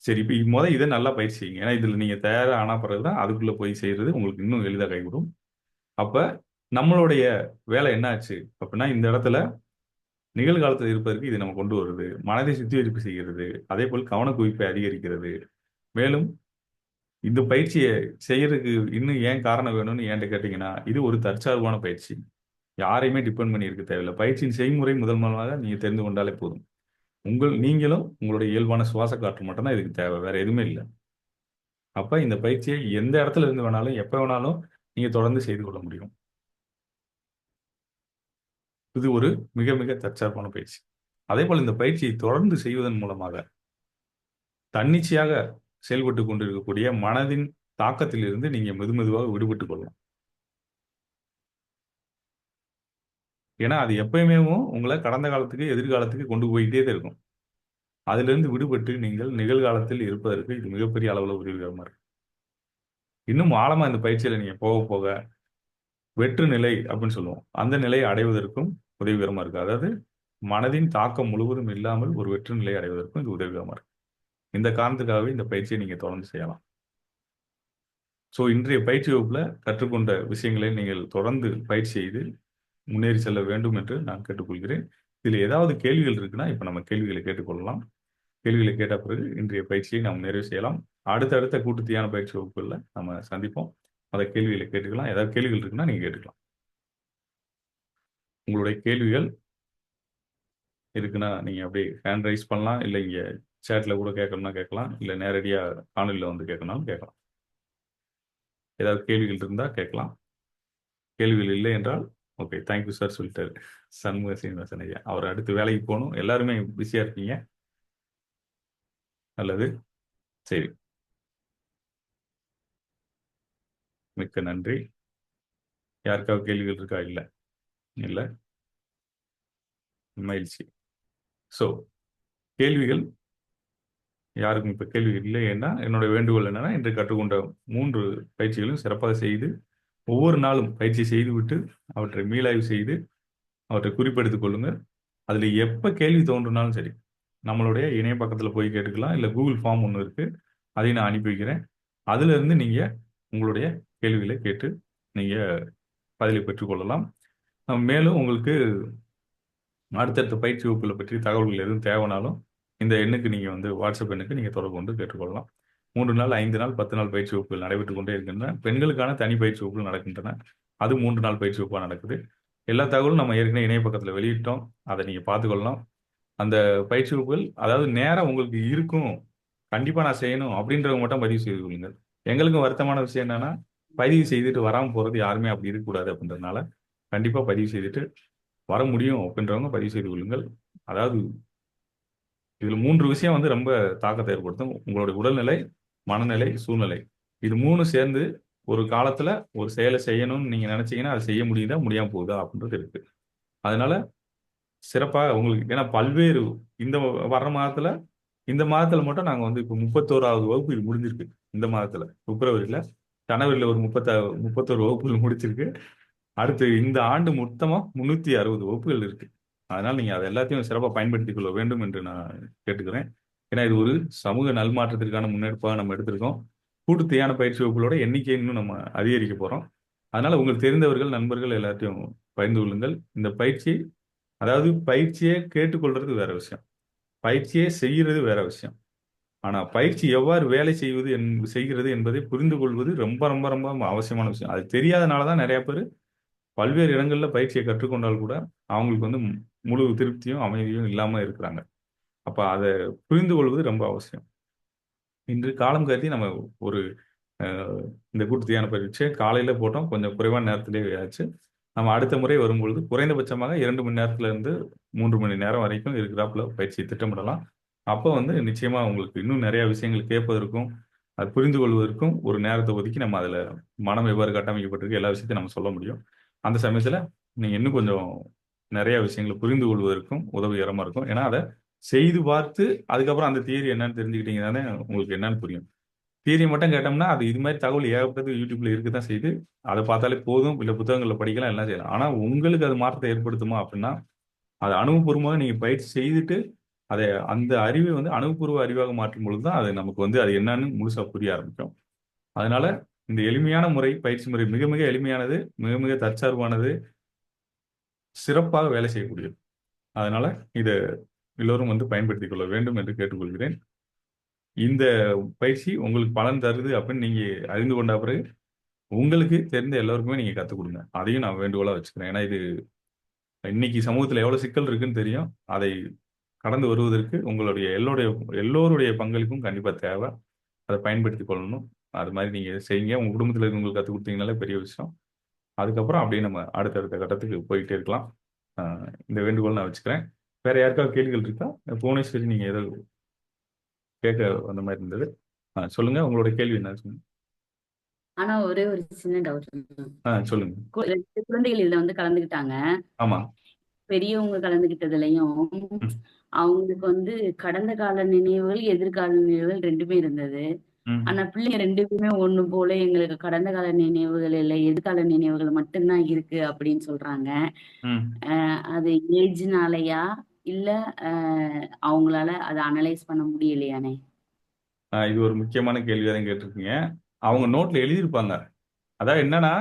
சரி, இப்போ இதை நல்லா பயிற்சி செய்யுங்க. ஏன்னா இதுல நீங்க தயாரா ஆன பிறகுதான் அதுக்குள்ள போய் செய்யறது உங்களுக்கு இன்னும் எளிதாக கைகூடும். அப்ப நம்மளுடைய வேலை என்ன ஆச்சு அப்படின்னா, இந்த இடத்துல நிகழ்காலத்தில் இருப்பதற்கு இது நம்ம கொண்டு வருது, மனதை சுத்திகரிப்பு செய்கிறது, அதே போல் கவன குவிப்பை அதிகரிக்கிறது. மேலும் இந்த பயிற்சியை செய்யறதுக்கு இன்னும் ஏன் காரணம் வேணும்னு என்கிட்ட கேட்டீங்கன்னா, இது ஒரு தற்சார்பான பயிற்சி. யாரையுமே டிபெண்ட் பண்ணி இருக்க தேவையில்லை. பயிற்சியின் செய்முறை முதல்மாக நீங்க தெரிந்து கொண்டாலே போதும். நீங்களும் உங்களுடைய இயல்பான சுவாச காற்று மட்டும்தான் இதுக்கு தேவை, வேற எதுவுமே இல்லை. அப்ப இந்த பயிற்சியை எந்த இடத்துல இருந்து வேணாலும் எப்ப வேணாலும் நீங்க தொடர்ந்து செய்து கொள்ள முடியும். இது ஒரு மிக மிக தற்சார்பான பயிற்சி. அதே போல இந்த பயிற்சியை தொடர்ந்து செய்வதன் மூலமாக தன்னிச்சையாக செயல்பட்டு கொண்டிருக்கக்கூடிய மனதின் தாக்கத்திலிருந்து நீங்க மெதுமெதுவாக விடுபட்டுக் கொள்ளலாம். ஏன்னா அது எப்பயுமே உங்களை கடந்த காலத்துக்கு எதிர்காலத்துக்கு கொண்டு போயிட்டே தான் இருக்கும். அதிலிருந்து விடுபட்டு நீங்கள் நிகழ்காலத்தில் இருப்பதற்கு இது மிகப்பெரிய அளவில் உதவிகரமா இருக்கு. இன்னும் ஆழமா இந்த பயிற்சியில நீங்க போக போக வெற்று நிலை அப்படின்னு சொல்லுவோம், அந்த நிலையை அடைவதற்கும் உதவிகரமா இருக்கு. அதாவது மனதின் தாக்கம் முழுவதும் இல்லாமல் ஒரு வெற்று நிலையை அடைவதற்கும் இது உதவிகரமா இருக்கு. இந்த காரணத்துக்காகவே இந்த பயிற்சியை நீங்க தொடர்ந்து செய்யலாம். ஸோ இன்றைய பயிற்சி வகுப்புல கற்றுக்கொண்ட விஷயங்களை நீங்கள் தொடர்ந்து பயிற்சி செய்து முன்னேறி செல்ல வேண்டும் என்று நான் கேட்டுக்கொள்கிறேன். இதில் ஏதாவது கேள்விகள் இருக்குன்னா இப்போ நம்ம கேள்விகளை கேட்டுக்கொள்ளலாம். கேள்விகளை கேட்ட பிறகு இன்றைய பயிற்சியை நாம் நிறைவு செய்யலாம். அடுத்தடுத்த கூட்டுத்தியான பயிற்சி வகுப்புகளில் நம்ம சந்திப்போம். அதை கேள்விகளை கேட்டுக்கலாம். ஏதாவது கேள்விகள் இருக்குன்னா நீங்கள் கேட்டுக்கலாம். உங்களுடைய கேள்விகள் இருக்குன்னா நீங்கள் அப்படியே ஹேண்ட் ரைஸ் பண்ணலாம், இல்லை இங்கே சேட்டில் கூட கேட்கணும்னா கேட்கலாம், இல்லை நேரடியாக காணொலியில் வந்து கேட்கணும்னாலும் கேட்கலாம். ஏதாவது கேள்விகள் இருந்தால் கேட்கலாம். கேள்விகள் இல்லை என்றால் ஓகே, தேங்க்யூ சார் சொல்லிட்டாரு சண்முக சீனிவாசன் ஐயா. அவர் அடுத்து வேலைக்கு போகணும், எல்லாருமே பிஸியாக இருக்கீங்க. நல்லது, சரி, மிக்க நன்றி. யாருக்காவது கேள்விகள் இருக்கா? இல்லை இல்லை, மகிழ்ச்சி. ஸோ கேள்விகள் யாருக்கும் இப்போ கேள்விகள் இல்லைன்னா என்னுடைய வேண்டுகோள் என்னன்னா, இன்று கற்றுக்கொண்ட 3 பயிற்சிகளும் சிறப்பாக செய்து ஒவ்வொரு நாளும் பயிற்சி செய்துவிட்டு அவற்றை மீளாய்வு செய்து அவற்றை குறிப்பெடுத்துக் கொள்ளுங்கள். அதில் எப்போ கேள்வி தோன்றுனாலும் சரி, நம்மளுடைய இணைய பக்கத்தில் போய் கேட்டுக்கலாம், இல்லை கூகுள் ஃபார்ம் ஒன்று இருக்குது, அதையும் நான் அனுப்பி வைக்கிறேன். அதிலிருந்து நீங்கள் உங்களுடைய கேள்விகளை கேட்டு நீங்கள் பதிலை பெற்றுக்கொள்ளலாம். மேலும் உங்களுக்கு அடுத்தடுத்த பயிற்சி வகுப்புகளை பற்றி தகவல்கள் எதுவும் தேவைனாலும் இந்த எண்ணுக்கு நீங்கள் வந்து வாட்ஸ்அப் எண்ணுக்கு நீங்கள் தொடர்பு கொண்டு கேட்டுக்கொள்ளலாம். 3 நாள், 5 நாள், 10 நாள் பயிற்சி வகுப்புகள் நடைபெற்று கொண்டே இருக்கின்றன. பெண்களுக்கான தனி பயிற்சி வகுப்புகள் நடக்கின்றன. அது 3 நாள் பயிற்சி வகுப்பாக நடக்குது. எல்லா தகவலும் நம்ம ஏற்கனவே இணைய பக்கத்தில் வெளியிட்டோம், அதை நீங்கள் பார்த்துக்கொள்ளலாம். அந்த பயிற்சி வகுப்புகள் அதாவது நேரம் உங்களுக்கு இருக்கும், கண்டிப்பாக நான் செய்யணும் அப்படின்றவங்க மட்டும் பதிவு செய்து கொள்ளுங்கள். எங்களுக்கும் வருத்தமான விஷயம் என்னன்னா, பதிவு செய்துட்டு வராமல் போகிறது யாருமே அப்படி இருக்கக்கூடாது அப்படின்றதுனால கண்டிப்பாக பதிவு செய்துட்டு வர முடியும் அப்படின்றவங்க பதிவு செய்து கொள்ளுங்கள். அதாவது இதில் 3 விஷயம் வந்து ரொம்ப தாக்கத்தை ஏற்படுத்தும். உங்களுடைய உடல்நிலை, மனநிலை, சூழ்நிலை, இது 3 சேர்ந்து ஒரு காலத்தில் ஒரு செயலை செய்யணும்னு நீங்கள் நினச்சிங்கன்னா அதை செய்ய முடியுதா முடியாமல் போகுதா அப்படின்றது இருக்குது. அதனால சிறப்பாக உங்களுக்கு ஏன்னா பல்வேறு இந்த வர்ற மாதத்துல இந்த மாதத்துல மட்டும் நாங்க வந்து இப்போ 31வது வகுப்பு இது முடிஞ்சிருக்கு. இந்த மாதத்துல பிப்ரவரியில ஜனவரியில ஒரு 31 வகுப்புகள் முடிச்சிருக்கு. அடுத்து இந்த ஆண்டு மொத்தமா 360 வகுப்புகள் இருக்கு. அதனால நீங்க அதை எல்லாத்தையும் சிறப்பாக பயன்படுத்திக் கொள்ள வேண்டும் என்று நான் கேட்டுக்கிறேன். ஏன்னா இது ஒரு சமூக நல்மாற்றத்திற்கான முன்னெடுப்பாக நம்ம எடுத்திருக்கோம். கூட்டு தியான பயிற்சி வகுப்புகளோட எண்ணிக்கை இன்னும் நம்ம அதிகரிக்க போறோம். அதனால உங்களுக்கு தெரிந்தவர்கள் நண்பர்கள் எல்லாத்தையும் பகிர்ந்து கொள்ளுங்கள். இந்த பயிற்சி அதாவது பயிற்சியை கேட்டுக்கொள்றது வேற விஷயம், பயிற்சியை செய்கிறது வேற விஷயம். ஆனா பயிற்சி எவ்வாறு வேலை செய்கிறது என்பதை புரிந்து கொள்வது ரொம்ப ரொம்ப ரொம்ப அவசியமான விஷயம். அது தெரியாதனால தான் நிறைய பேர் பல்வேறு இடங்கள்ல பயிற்சியை கற்றுக்கொண்டால் கூட அவங்களுக்கு வந்து முழு திருப்தியும் அமைதியும் இல்லாம இருக்கிறாங்க. அப்ப அதை புரிந்து கொள்வது ரொம்ப அவசியம். இன்று காலம் கருதி நம்ம ஒரு இந்த கூட்டு தியான பயிற்சியை காலையில போட்டோம், கொஞ்சம் குறைவான நேரத்திலேயே ஆச்சு. நம்ம அடுத்த முறை வரும்பொழுது குறைந்தபட்சமாக 2 மணி நேரத்துல இருந்து 3 மணி நேரம் வரைக்கும் இருக்கிறாப்புல பயிற்சியை திட்டமிடலாம். அப்போ வந்து நிச்சயமா உங்களுக்கு இன்னும் நிறைய விஷயங்கள் கேட்பதற்கும் அது புரிந்து கொள்வதற்கும் ஒரு நேரத்தை ஒதுக்கி நம்ம அதில் மனம் எவ்வாறு கட்டமைக்கப்பட்டிருக்கு எல்லா விஷயத்தையும் நம்ம சொல்ல முடியும். அந்த சமயத்தில் நீங்கள் இன்னும் கொஞ்சம் நிறைய விஷயங்களை புரிந்து கொள்வதற்கும் உதவிகரமாக இருக்கும். ஏன்னா அதை செய்து பார்த்து அதுக்கப்புறம் அந்த தியரி என்னன்னு தெரிஞ்சுக்கிட்டீங்க தானே உங்களுக்கு என்னன்னு புரியும். தியரி மட்டும் கேட்டோம்னா அது இது மாதிரி தகவல் ஏகப்பட்டது யூடியூப்ல இருக்க தான் செய்யுது. அதை பார்த்தாலே போதும், இல்லை புத்தகங்களில் படிக்கலாம், எல்லாம் செய்யலாம். ஆனால் உங்களுக்கு அது மாற்றத்தை ஏற்படுத்துமா அப்படின்னா அதை அனுபவபூர்வமாக நீங்கள் பயிற்சி செய்துட்டு அதை அந்த அறிவை வந்து அனுபவபூர்வ அறிவாக மாற்றும் பொழுது தான் அது நமக்கு வந்து அது என்னன்னு முழுசா புரிய ஆரம்பிக்கும். அதனால இந்த எளிமையான முறை பயிற்சி முறை மிக மிக எளிமையானது, மிக மிக தற்சார்பானது, சிறப்பாக வேலை செய்யக்கூடியது. அதனால இதை எல்லோரும் வந்து பயன்படுத்திக் கொள்ள வேண்டும் என்று கேட்டுக்கொள்கிறேன். இந்த பயிற்சி உங்களுக்கு பலன் தருது அப்படின்னு நீங்க அறிந்து கொண்ட பிறகு உங்களுக்கு தெரிந்த எல்லாருக்குமே நீங்க கற்றுக் கொடுங்க. அதையும் நான் வேண்டுகோளா வச்சுக்கிறேன். ஏன்னா இது இன்னைக்கு சமூகத்தில் எவ்வளவு சிக்கல் இருக்குன்னு தெரியும். அதை கடந்து வருவதற்கு உங்களுடைய எல்லோருடைய பங்களிப்பும் கண்டிப்பா தேவை. அதை பயன்படுத்தி கொள்ளணும். அது மாதிரி நீங்க செய்யுங்க. உங்க குடும்பத்தில் இருக்கவங்களுக்கு கற்றுக் கொடுத்தீங்கனாலே பெரிய விஷயம். அதுக்கப்புறம் அப்படியே நம்ம அடுத்தடுத்த கட்டத்துக்கு போயிட்டே இருக்கலாம். இந்த வேண்டுகோள் நான் வச்சுக்கிறேன். வேற யாருக்காவது கேள்விகள் இருக்கா? புவனேஸ்வரி, நீங்க ஏதோ கேட்க வந்த மாதிரி இருந்தது. சொல்லுங்க, உங்களோட கேள்வி என்ன சொல்லுங்க. ஆனா ஒரே ஒரு சின்ன டவுட். சொல்லுங்க. 2 குழந்தைகள் இதுல வந்து கலந்துக்கிட்டாங்க. ஆமா. பெரியவங்க கலந்துக்கிட்டதுலயும் அவங்களுக்கு வந்து கடந்த கால நினைவுகள், எதிர்கால நினைவுகள் 2மே இருந்தது. ஆனா பிள்ளைங்க 2 பேருமே ஒண்ணு போல எங்களுக்கு கடந்த கால நினைவுகள் இல்லை, எதிர்கால நினைவுகள் மட்டும்தான் இருக்கு அப்படின்னு சொல்றாங்க. அது ஏஜ்னாலயா இல்ல அவங்களால அதை அனலைஸ் பண்ண முடியலையானே? இது ஒரு முக்கியமான கேள்வியா தான் கேட்டிருக்கீங்க. அவங்க நோட்ல எழுதியிருப்பாங்க. அதான் என்னன்னா,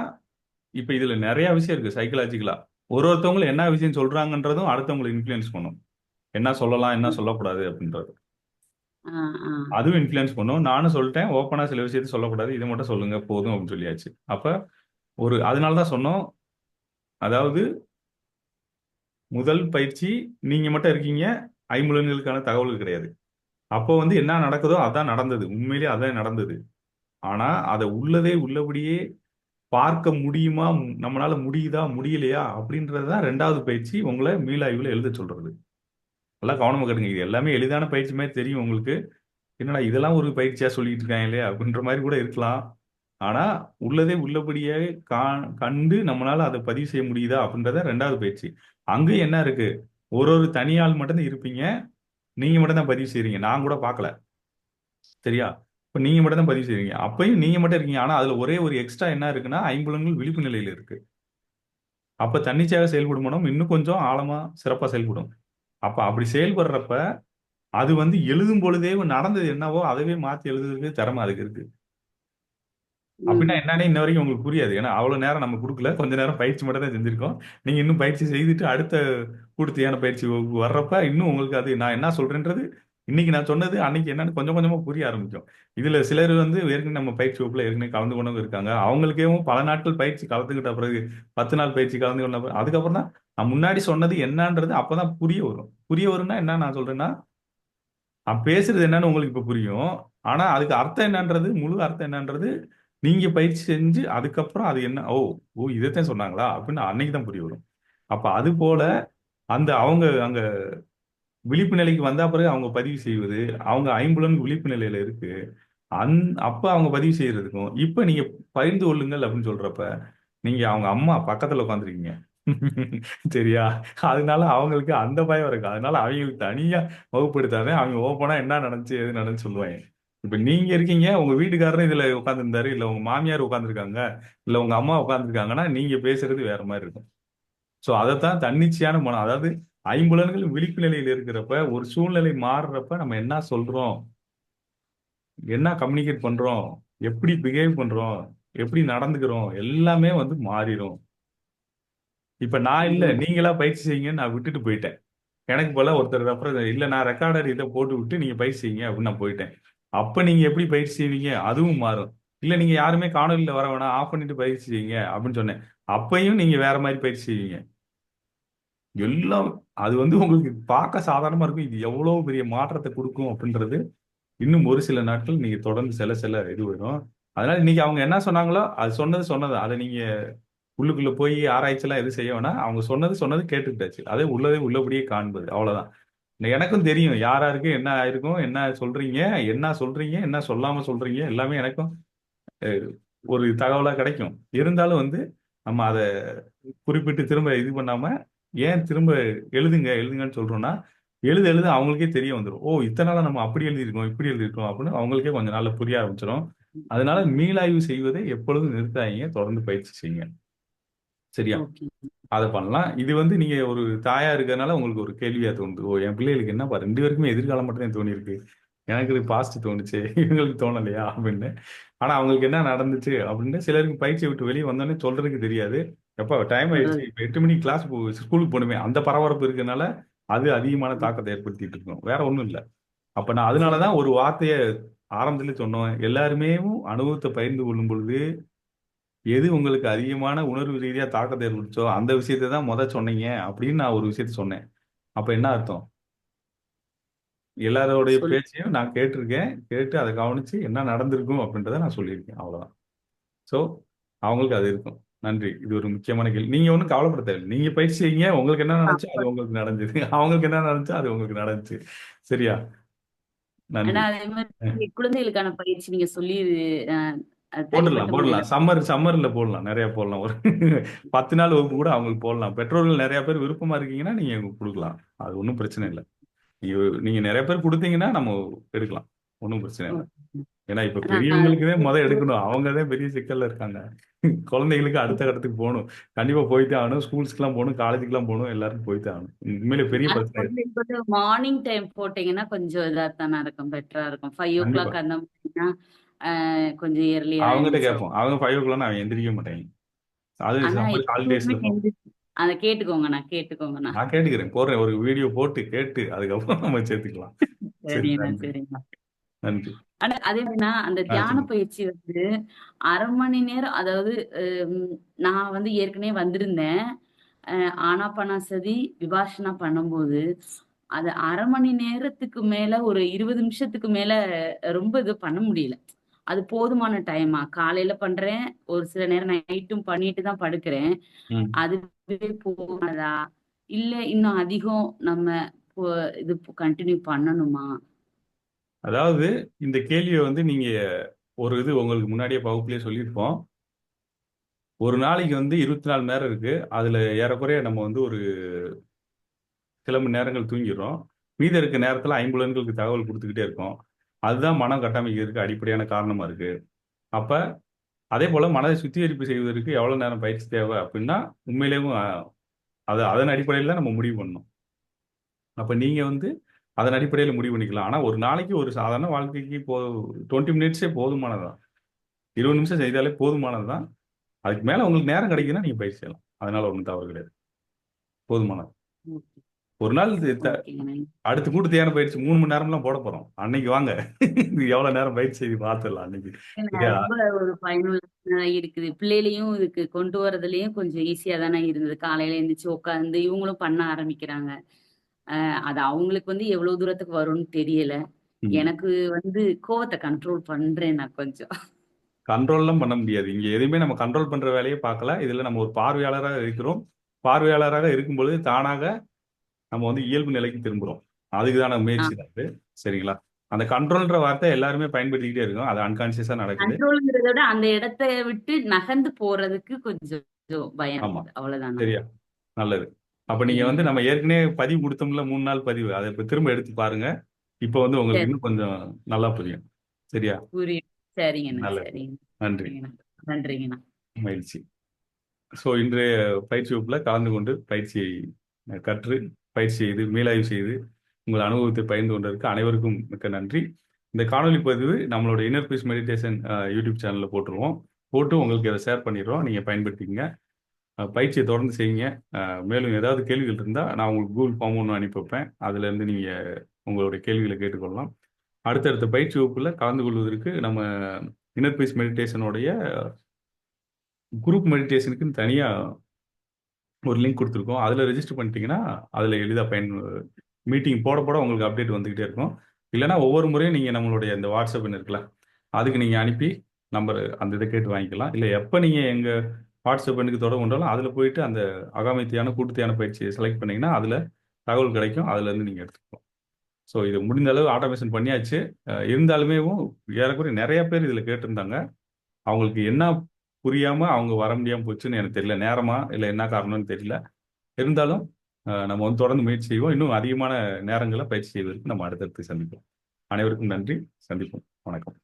இப்ப இதுல நிறைய விஷயம் இருக்கு சைக்கலாஜிக்கலா. ஒருத்தவங்களும் என்ன விஷயம் சொல்றாங்கன்றதும் அடுத்தவங்களை இன்ஃப்ளூயன்ஸ் பண்ணும். என்ன சொல்லலாம், என்ன சொல்லக்கூடாது அப்படின்றது அதுவும் இன்ஃப்ளூயன்ஸ் பண்ணும். நானும் சொல்லிட்டேன், ஓப்பனா சில விஷயத்தை சொல்லக்கூடாது, இதை மட்டும் சொல்லுங்க போதும் அப்படின்னு சொல்லியாச்சு. அப்ப அதனாலதான் சொன்னோம். அதாவது முதல் பயிற்சி நீங்க மட்டும் இருக்கீங்க, ஐம்புலன்களுக்கான தகவல் கிடையாது. அப்போ வந்து என்ன நடக்குதோ அதான் நடந்தது, உண்மையிலேயே அதான் நடந்தது. ஆனா அதை உள்ளபடியே பார்க்க முடியுமா, நம்மளால முடியுதா முடியலையா அப்படின்றதுதான் 2வது பயிற்சி, உங்களை மீளாய்வுல எழுத சொல்றது. நல்லா கவனமா கேட்டுங்க. இது எல்லாமே எளிதான பயிற்சி மாதிரி தெரியும் உங்களுக்கு. என்னடா இதெல்லாம் ஒரு பயிற்சியா சொல்லிட்டு இருக்காங்க இல்லையா அப்படின்ற மாதிரி கூட இருக்கலாம். ஆனா உள்ளபடியே கண்டு நம்மளால அதை பதிவு செய்ய முடியுதா அப்படின்றத 2வது பயிற்சி. அங்க என்ன இருக்கு, ஒரு தனியாள் மட்டும்தான் இருப்பீங்க, நீங்க மட்டும் தான் பதிவு செய்றீங்க. நான் கூட பார்க்கல, சரியா? இப்ப நீங்க மட்டும் தான் பதிவு செய்றீங்க. அப்பயும் நீங்க மட்டும் இருக்கீங்க. ஆனா அதுல ஒரே ஒரு எக்ஸ்ட்ரா என்ன இருக்குன்னா, ஐம்புலன்கள் விழிப்பு நிலையில இருக்கு. அப்ப தன்னிச்சையாக செயல்படும் மனம் இன்னும் கொஞ்சம் ஆழமா சிறப்பா செயல்படும். அப்ப அப்படி செயல்படுறப்ப அது வந்து எழுதும் பொழுதே நடந்தது என்னவோ அதவே மாத்தி எழுதுறதுக்கு திறமை அதுக்கு இருக்கு. அப்படின்னா என்னன்னே இன்ன வரைக்கும் உங்களுக்கு புரியாது. ஏன்னா அவ்வளவு நேரம் நம்ம கொடுக்கல, கொஞ்ச நேரம் பயிற்சி மட்டும் தான் செஞ்சிருக்கோம். நீங்க இன்னும் பயிற்சி செய்துட்டு அடுத்த கூடுத்தியான பயிற்சி வர்றப்ப இன்னும் உங்களுக்கு அது நான் என்ன சொல்றேன்றது இன்னைக்கு நான் சொன்னது அன்னைக்கு என்னன்னு கொஞ்சம் கொஞ்சமா புரிய ஆரம்பிக்கும். இதுல சிலர் வந்து ஏற்கனவே நம்ம பயிற்சி வகுப்புல ஏற்கனவே கலந்து கொண்டவங்க இருக்காங்க. அவங்களுக்கேவும் பல நாட்கள் பயிற்சி கலந்துக்கிட்ட பிறகு 10 நாள் பயிற்சி கலந்து கொண்ட பிறகு அதுக்கப்புறம் தான் நான் முன்னாடி சொன்னது என்னன்றது அப்பதான் புரிய வரும். புரிய வரும்னா என்ன நான் சொல்றேன்னா, நான் பேசுறது என்னன்னு உங்களுக்கு இப்ப புரியும். ஆனா அதுக்கு அர்த்தம் என்னன்றது, முழு அர்த்தம் என்னன்றது நீங்க பயிற்சி செஞ்சு அதுக்கப்புறம் அது என்ன, இதைத்தான் சொன்னாங்களா அப்படின்னு அன்னைக்கு தான் புரிய வரும். அப்ப அது போல அந்த அவங்க அங்க விழிப்பு நிலைக்கு வந்தா பிறகு அவங்க பதிவு செய்வது, அவங்க ஐம்புலன் விழிப்பு நிலையில இருக்கு. அப்ப அவங்க பதிவு செய்யறதுக்கும் இப்ப நீங்க பகிர்ந்து கொள்ளுங்கள் அப்படின்னு சொல்றப்ப நீங்க அவங்க அம்மா பக்கத்துல உட்காந்துருக்கீங்க, சரியா? அதனால அவங்களுக்கு அந்த பயம் இருக்கு. அதனால அவங்களுக்கு தனியா வகுப்படுத்தாத அவங்க ஓப்பனா என்ன நடந்துச்சு எது நடந்துச்சு சொல்லுவாங்க. இப்ப நீங்க இருக்கீங்க, உங்க வீட்டுக்காரரும் இதுல உட்கார்ந்திருந்தாரு, இல்ல உங்க மாமியார் உட்கார்ந்திருக்காங்க, இல்ல உங்க அம்மா உட்கார்ந்திருக்காங்கன்னா நீங்க பேசுறது வேற மாதிரி இருக்கும். சோ அதைத்தான் தன்னிச்சையான மனம், அதாவது ஐம்புலன்கள் விழிப்பு நிலையில் இருக்கிறப்ப ஒரு சூழ்நிலை மாறுறப்ப நம்ம என்ன சொல்றோம், என்ன கம்யூனிகேட் பண்றோம், எப்படி பிஹேவ் பண்றோம், எப்படி நடந்துக்கிறோம், எல்லாமே வந்து மாறிடும். இப்ப நான் இல்ல, நீங்களா பயிற்சி செய்யுங்கன்னு நான் விட்டுட்டு போயிட்டேன். எனக்கு போல ஒருத்தர் ரெஃபர் இல்ல, நான் ரெக்கார்டர் இதை போட்டு விட்டு நீங்க பயிற்சி செய்யுங்க அப்படின்னு நான் போயிட்டேன். அப்ப நீங்க எப்படி பயிற்சி செய்வீங்க, அதுவும் மாறும். இல்ல நீங்க யாருமே காணொலியில வர வேணாம், ஆஃப் பண்ணிட்டு பயிற்சி செய்யுங்க அப்படின்னு சொன்னேன். அப்பயும் நீங்க வேற மாதிரி பயிற்சி செய்வீங்க. எல்லாம் அது வந்து உங்களுக்கு பார்க்க சாதாரணமா இருக்கும். இது எவ்வளவு பெரிய மாற்றத்தை கொடுக்கும் அப்படின்றது இன்னும் ஒரு சில நாட்கள் நீங்க தொடர்ந்து சில இது வரும். அதனால இன்னைக்கு அவங்க என்ன சொன்னாங்களோ அது சொன்னது அதை நீங்க உள்ளுக்குள்ள போய் ஆராய்ச்சிலாம் எதுவும் செய்ய வேணாம். அவங்க சொன்னது கேட்டுக்கிட்டாச்சு. அதே உள்ளதே உள்ளபடியே காண்பது, அவ்வளவுதான். எனக்கும் தெரியும் யார் யாருக்கு என்ன ஆயிருக்கும், என்ன சொல்றீங்க, என்ன சொல்லாம சொல்றீங்க, எல்லாமே எனக்கும் ஒரு தகவலா கிடைக்கும். இருந்தாலும் வந்து நம்ம அதை குறிப்பிட்டு திரும்ப இது பண்ணாம, ஏன் திரும்ப எழுதுங்கன்னு சொல்றோம்னா, எழுத அவங்களுக்கே தெரிய வந்துடும். ஓ, இத்தனை நாளா நம்ம அப்படி எழுதியிருக்கோம், இப்படி எழுதியிருக்கோம் அப்படின்னு அவங்களுக்கே கொஞ்சம் நாள்ல புரிய ஆரம்பிச்சிடும். அதனால மீளாய்வு செய்வதை எப்பொழுதும் நிறுத்தாதீங்க, தொடர்ந்து பயிற்சி செய்யுங்க. சரியா? ஓகே. அதை பண்ணலாம். இது வந்து நீங்க ஒரு தாயா இருக்கிறதுனால உங்களுக்கு ஒரு கேள்வியா தோணுது. ஓ, என் பிள்ளைகளுக்கு என்னப்பா 2 பேருக்குமே எதிர்காலம் மட்டும் தான் தோணியிருக்கு, எனக்கு இது பாஸ்ட் தோணுச்சு, இவங்களுக்கு தோணலையா அப்படின்னு. ஆனா அவங்களுக்கு என்ன நடந்துச்சு அப்படின்னு சிலருக்கு பயிற்சியை விட்டு வெளியே வந்தோடனே சொல்றதுக்கு தெரியாது. எப்ப டைம் ஆயிடுச்சு, சொல்றது இப்ப 8 மணிக்கு கிளாஸ் ஸ்கூலுக்கு போகணுமே, அந்த பரபரப்பு இருக்கனால அது அதிகமான தாக்கத்தை ஏற்படுத்திட்டு இருக்கும். வேற ஒண்ணும் இல்லை. அப்ப நான் அதனாலதான் ஒரு வார்த்தையை ஆரம்பத்திலே சொன்னோம், எல்லாருமே அனுபவத்தை பகிர்ந்து கொள்ளும் பொழுது எது உங்களுக்கு அதிகமான உணர்வு ரீதியா தாக்கத்தை ஏற்படுச்சோ அந்த விஷயத்தை தான் சொன்னீங்க அப்படின்னு நான் ஒரு விஷயத்த சொன்னேன். அப்ப என்ன அர்த்தம்? எல்லாரோடைய சொல் பேச்சையும் நான் கேட்டிருக்கேன், கேட்டு அதை கவனிச்சு என்ன நடந்திருக்கும் அப்படின்றத நான் சொல்லியிருக்கேன், அவ்வளவுதான். சோ அவங்களுக்கு அது இருக்கும். நன்றி. இது ஒரு முக்கியமான கேள்வி. நீங்க ஒன்றும் கவலைப்பட தேவையில்லை. நீங்க பயிற்சி செய்யுங்க, உங்களுக்கு என்ன நடந்துச்சோ அப்ப அது உங்களுக்கு நடந்தது, அவங்களுக்கு என்ன நடந்துச்சோ அது உங்களுக்கு நடந்துச்சு. சரியா? நன்றி. ஆனா அதே மாதிரி குழந்தைகளுக்கான பயிற்சி நீங்க சொல்லி தனிப்பட்ட முறையில போடலாம். சம்மர்ல போடலாம், நிறைய போடலாம். ஒரு 10 நாள் வகுப்பு கூட அவங்களுக்கு போடலாம். பெற்றோர்கள் நிறைய பேர் விருப்பமா இருக்கீங்கன்னா நீங்க கொடுக்கலாம். அது ஒன்றும் பிரச்சனை இல்லை. நீங்க நிறைய பேர் கொடுத்தீங்கன்னா நம்ம எடுக்கலாம், ஒன்றும் பிரச்சனை இல்லை. ஏன்னா இப்ப ஆனா பெரியவங்களுக்குதான் எடுக்கணும், அவங்கதான் பெரிய சிக்கல்ல இருக்காங்க. குழந்தைகளுக்கு அடுத்த கட்டத்துக்கு போகணும், கண்டிப்பா போயிட்டே ஆகணும். ஸ்கூல்ஸ்க்குலாம் போகணும், காலேஜுக்குலாம் போகணும், எல்லாரும் போயிட்டே ஆகணும். உண்மையிலே பெரிய ஆனா பிரச்சனை இருக்கு. குழந்தைகளுக்கு வந்து மார்னிங் டைம் போட்டீங்கன்னா கொஞ்சம் இதா தானே இருக்கும், பெட்டரா இருக்கும். 5 கண்டிப்பா o'clock அந்த மாதிரினா கொஞ்சம் இயர்லியா அவங்ககிட்ட எழுந்துச்சு. கேட்போம். அவங்க 5 o'clock அவன் எந்திரிக்க மாட்டாங்க. அது ஆனா சம்மர் எப்பவுமே ஹாலிடேஸ்ல தான். அதை கேட்டுக்கோங்கண்ணா. நான் கேட்டுக்கிறேன், போடுறேன், ஒரு வீடியோ போட்டு கேட்டு அதுக்கப்புறம் நம்ம சேர்த்துக்கலாம். சரி, சரிண்ணா நன்றி. சரிண்ணா. நன்றி. ஆனா அதே மாதிரினா அந்த தியான சொல்லுங்க. பயிற்சி வந்து 1/2 மணி நேரம், அதாவது நான் வந்து ஏற்கனவே வந்திருந்தேன். ஆனாபானசதி விபாஷனா பண்ணும்போது அது 1/2 மணி நேரத்துக்கு மேல, ஒரு 20 நிமிஷத்துக்கு மேல ரொம்ப இது பண்ண முடியல. அது போதுமான டைமா? காலையில பண்றேன், ஒரு சில நேரம் நைட்டும் பண்ணிட்டு தான் படுக்கிறேன். ம். அதுவே போதுமானதா, இல்ல இன்னும் அதிகம் நம்ம இது கண்டினியூ பண்ணணுமா? அதாவது இந்த கேள்வியை வந்து நீங்க ஒரு இது உங்களுக்கு முன்னாடியே வகுப்புலயே சொல்லியிருப்போம். ஒரு நாளைக்கு வந்து 24 மணி நேரம் இருக்கு. அதுல ஏறக்குறைய நம்ம வந்து ஒரு சில மணி நேரங்கள் தூங்கிடுறோம். மீதி இருக்க நேரத்துல ஐம்புலன்களுக்கு தகவல் கொடுத்துக்கிட்டே இருக்கோம். அதுதான் மனம் கட்டமைக்கிறதுக்கு அடிப்படையான காரணமா இருக்கு. அப்ப அதே போல மனதை சுத்திகரிப்பு செய்வதற்கு எவ்வளவு நேரம் பயிற்சி தேவை அப்படின்னா உண்மையிலேயும் அதன் அடிப்படையில் தான் நம்ம முடிவு பண்ணணும். அப்ப நீங்க வந்து அதன் அடிப்படையில் முடிவு பண்ணிக்கலாம். ஆனா ஒரு நாளைக்கு ஒரு சாதாரண வாழ்க்கைக்கு 20 மினிட்ஸே போதுமானதுதான். 20 நிமிஷம் செய்தாலே போதுமானதுதான். அதுக்கு மேல உங்களுக்கு நேரம் கிடைக்குதுன்னா நீங்க பயிற்சி செய்யலாம். அதனால ஒன்றும் தவறு கிடையாது, போதுமானது. ஒரு நாள் அடுத்த கூட்டு தியான பயிற்சி 3 மணி நேரம்லாம் போட போறோம். அன்னைக்கு வாங்க, இது எவ்வளவு நேரம் பயிற்சி செய்து பார்த்துடலாம் அன்னைக்கு. ரொம்ப ஒரு பயனுள்ளதா இருக்குது. பிள்ளைகளையும் இதுக்கு கொண்டு வரதுலயும் கொஞ்சம் ஈஸியா தானே இருந்தது. காலையில எழுந்திரிச்சு உட்காந்து இவங்களும் பண்ண ஆரம்பிக்கிறாங்க. அது அவங்களுக்கு வந்து எவ்வளவு தூரத்துக்கு வரும்னு தெரியல. எனக்கு வந்து கோவத்தை கண்ட்ரோல் பண்றேன் நான் கொஞ்சம். கண்ட்ரோல்லாம் பண்ண முடியாது. இங்க எதுவுமே நம்ம கண்ட்ரோல் பண்ற வேலையை பார்க்கல. இதுல நம்ம ஒரு பார்வையாளராக இருக்கிறோம். பார்வையாளராக இருக்கும்பொழுது தானாக நம்ம வந்து இயல்பு நிலைக்கு திரும்புறோம். அதுக்குதான முயற்சி தான் இது. சரிங்களா? அந்த கண்ட்ரோல்ன்ற வார்த்தை எல்லாருமே பயன்படுத்திக்கிட்டே இருக்கும். அது அன்கான்சியஸா நடக்குது. கண்ட்ரோல்ங்கிறத விட அந்த இடத்தை விட்டு நகர்ந்து போறதுக்கு கொஞ்சம் பயம் ஆமா, இருக்குது. அவ்வளவுதான். சரியா? நல்லது. அப்ப நீங்க வந்து நம்ம ஏற்கனவே பதிவு கொடுத்தோம்ல 3 நாள் பதிவு, அதை இப்ப திரும்ப எடுத்து பாருங்க. இப்போ வந்து உங்களுக்கு சரி, இன்னும் கொஞ்சம் நல்லா புரியும். சரியா? புரியுது. சரிங்கண்ணா, நல்லது. சரிங்க. நன்றி. சரிங்கண்ணா, நன்றிங்கண்ணா. மகிழ்ச்சி. ஸோ இன்றைய பயிற்சி வகுப்பில் கலந்து கொண்டு பயிற்சியை கற்று பயிற்சி செய்து மீளாய்வு செய்து உங்கள் அனுபவத்தை பகிர்ந்து கொண்டதற்கு அனைவருக்கும் மிக்க நன்றி. இந்த காணொலி பதிவு நம்மளோட இன்னர் பீஸ் மெடிடேஷன் யூடியூப் சேனலில் போட்டுருவோம். போட்டு உங்களுக்கு அதை ஷேர் பண்ணிடுறோம். நீங்கள் பயன்படுத்திக்கங்க. பயிற்சியை தொடர்ந்து செய்யுங்க. மேலும் ஏதாவது கேள்விகள் இருந்தால் நான் உங்களுக்கு கூகுள் ஃபார்ம் ஒன்று அனுப்பி வைப்பேன். அதுலேருந்து நீங்கள் உங்களுடைய கேள்விகளை கேட்டுக்கொள்ளலாம். அடுத்தடுத்த பயிற்சி வகுப்பில் கலந்து கொள்வதற்கு நம்ம இன்னர் பீஸ் மெடிடேஷனுடைய குரூப் மெடிடேஷனுக்குன்னு தனியாக ஒரு லிங்க் கொடுத்துருக்கோம். அதில் ரெஜிஸ்டர் பண்ணிட்டீங்கன்னா அதில் எளிதாக மீட்டிங் போட போட உங்களுக்கு அப்டேட் வந்துக்கிட்டே இருக்கும். இல்லைனா ஒவ்வொரு முறையும் நீங்கள் நம்மளுடைய இந்த வாட்ஸ்அப் இருக்குல்ல, அதுக்கு நீங்கள் அனுப்பி நம்பர் அந்த இதை கேட்டு வாங்கிக்கலாம். இல்லை எப்போ நீங்கள் எங்கள் வாட்ஸ்அப் எண்ணுக்கு தொடர்பு கொண்டாலும் அதில் போயிட்டு அந்த அகாமைத்தியான கூட்டுத்தியான பயிற்சியை செலக்ட் பண்ணிங்கன்னா அதில் தகவல் கிடைக்கும். அதுலேருந்து நீங்கள் எடுத்துக்கலாம். ஸோ இது முடிந்த அளவு ஆட்டோமேஷன் பண்ணியாச்சு. இருந்தாலுமே ஏறக்குறைய நிறைய பேர் இதில் கேட்டிருந்தாங்க. அவங்களுக்கு என்ன புரியாமல் அவங்க வர முடியாமல் போச்சுன்னு எனக்கு தெரியல. நேரமா இல்லை என்ன காரணம்னு தெரியல. இருந்தாலும் நம்ம வந்து தொடர்ந்து முயற்சி செய்வோம். இன்னும் அதிகமான நேரங்களை பயிற்சி செய்வதற்கு நம்ம அடுத்தடுத்து சந்திப்போம். அனைவருக்கும் நன்றி. சந்திப்போம். வணக்கம்.